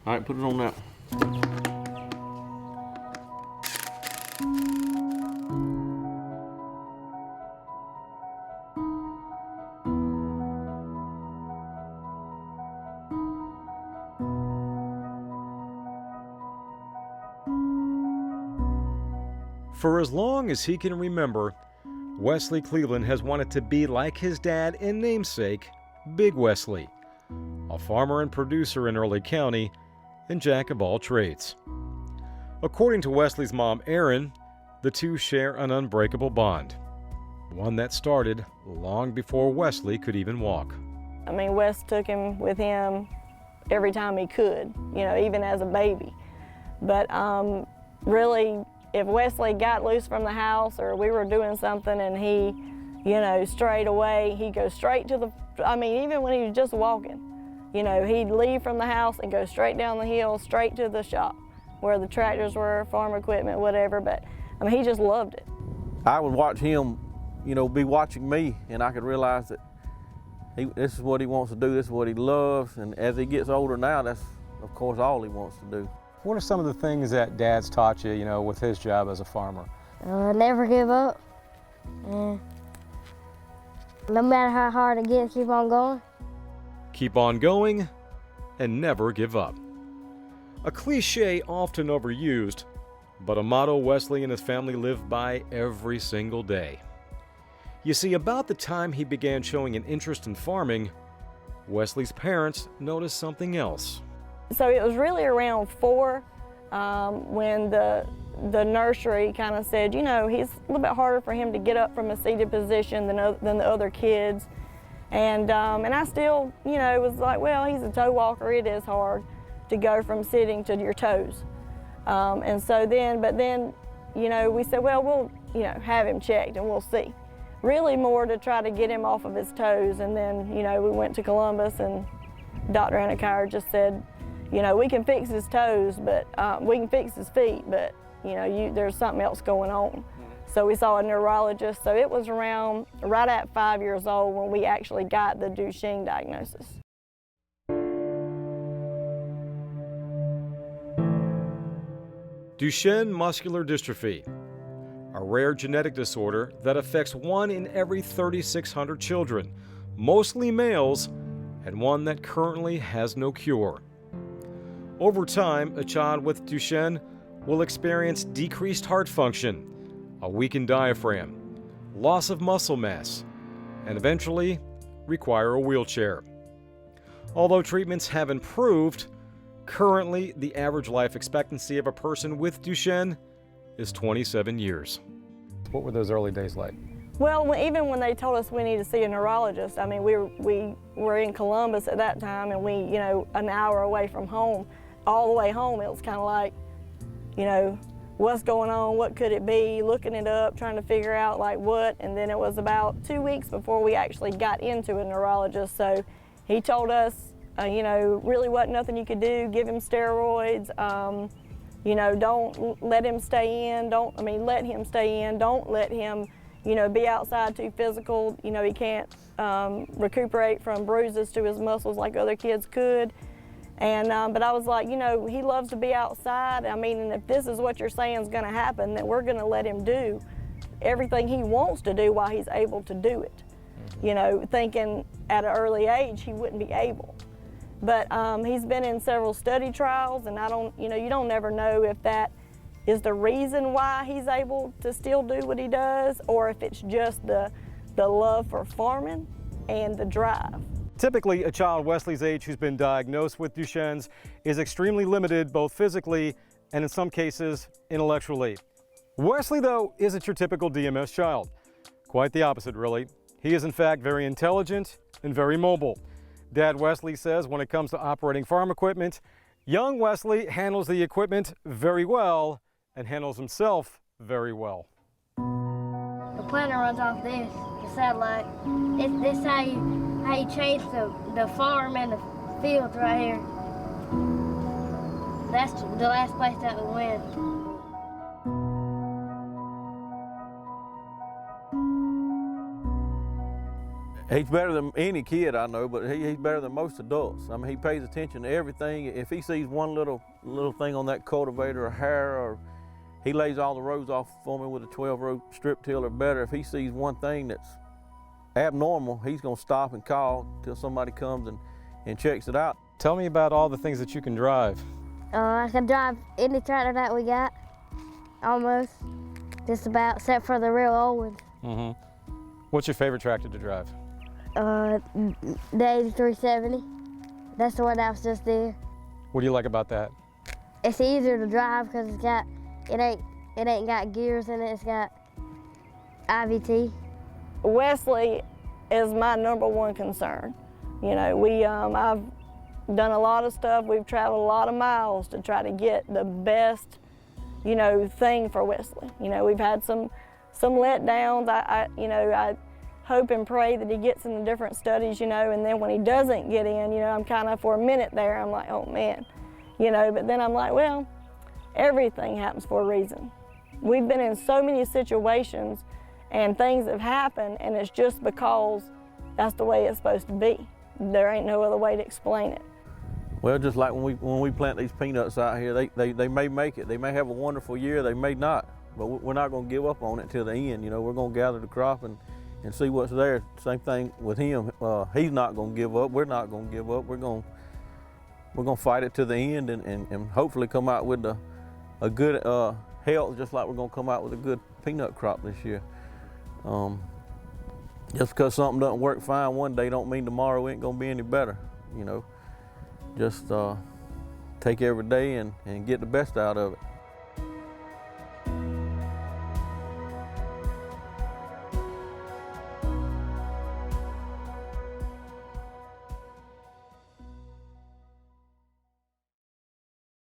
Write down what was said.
All right, put it on that. For as long as he can remember, Wesley Cleveland has wanted to be like his dad and namesake, Big Wesley, a farmer and producer in Early County and jack of all trades. According to Wesley's mom, Erin, the two share an unbreakable bond, one that started long before Wesley could even walk. I mean, Wes took him with him every time he could, even as a baby. But really, if Wesley got loose from the house or we were doing something and he, strayed away, he'd go straight to even when he was just walking, he'd leave from the house and go straight down the hill, straight to the shop where the tractors were, farm equipment, whatever. But, he just loved it. I would watch him, be watching me, and I could realize that this is what he wants to do, this is what he loves, and as he gets older now, that's, of course, all he wants to do. What are some of the things that Dad's taught you, with his job as a farmer? Never give up. No matter how hard it gets, keep on going. Keep on going and never give up. A cliche often overused, but a motto Wesley and his family live by every single day. You see, about the time he began showing an interest in farming, Wesley's parents noticed something else. So it was really around 4 when the nursery kind of said, he's a little bit harder for him to get up from a seated position than the other kids. And I still, was like, well, he's a toe walker. It is hard to go from sitting to your toes. And so then, we said, well, we'll, have him checked and we'll see. Really more to try to get him off of his toes. And then, we went to Columbus and Dr. Anakar just said, we can fix his toes, but we can fix his feet, but there's something else going on. So we saw a neurologist. So it was around right at 5 years old when we actually got the Duchenne diagnosis. Duchenne muscular dystrophy, a rare genetic disorder that affects 1 in every 3,600 children, mostly males, and one that currently has no cure. Over time, a child with Duchenne will experience decreased heart function, a weakened diaphragm, loss of muscle mass, and eventually require a wheelchair. Although treatments have improved, currently the average life expectancy of a person with Duchenne is 27 years. What were those early days like? Well, even when they told us we needed to see a neurologist, we were in Columbus at that time, and we, an hour away from home. All the way home, it was kind of like, what's going on, what could it be, looking it up, trying to figure out what, and then it was about 2 weeks before we actually got into a neurologist. So he told us, really wasn't nothing you could do, give him steroids, don't let him stay in, let him stay in, don't let him, be outside too physical, he can't recuperate from bruises to his muscles like other kids could. And, but I was like, he loves to be outside. And if this is what you're saying is going to happen, then we're going to let him do everything he wants to do while he's able to do it. Thinking at an early age he wouldn't be able. But he's been in several study trials, and you don't never know if that is the reason why he's able to still do what he does, or if it's just the love for farming and the drive. Typically, a child Wesley's age who's been diagnosed with Duchenne's is extremely limited both physically and in some cases intellectually. Wesley, though, isn't your typical DMS child. Quite the opposite, really. He is in fact very intelligent and very mobile. Dad Wesley says when it comes to operating farm equipment, young Wesley handles the equipment very well and handles himself very well. The planter runs off this, the satellite. This is how you change the farm and the fields right here. That's the last place that we went. He's better than any kid I know, but he's better than most adults. I mean, he pays attention to everything. If he sees one little thing on that cultivator or hair, or he lays all the rows off for me with a 12-row strip till or better. If he sees one thing that's abnormal, he's gonna stop and call till somebody comes and checks it out. Tell me about all the things that you can drive. I can drive any tractor that we got, almost, just about, except for the real old ones. Mm-hmm. What's your favorite tractor to drive? The 8370. That's the one that was just there. What do you like about that? It's easier to drive because it ain't got gears in it. It's got IVT. Wesley is my #1 concern. You know, I've done a lot of stuff. We've traveled a lot of miles to try to get the best, you know, thing for Wesley. You know, we've had some letdowns. I hope and pray that he gets in the different studies, you know, and then when he doesn't get in, you know, I'm kind of, for a minute there, I'm like, oh man, you know, but then I'm like, well, everything happens for a reason. We've been in so many situations and things have happened, and it's just because that's the way it's supposed to be. There ain't no other way to explain it. Well, just like when we plant these peanuts out here, they may make it. They may have a wonderful year, they may not, but we're not gonna give up on it till the end. You know, we're gonna gather the crop and see what's there. Same thing with him. He's not gonna give up. We're not gonna give up. We're gonna fight it to the end and hopefully come out with a good health, just like we're gonna come out with a good peanut crop this year. Just because something doesn't work fine one day don't mean tomorrow ain't gonna be any better. You know, just take every day and get the best out of it.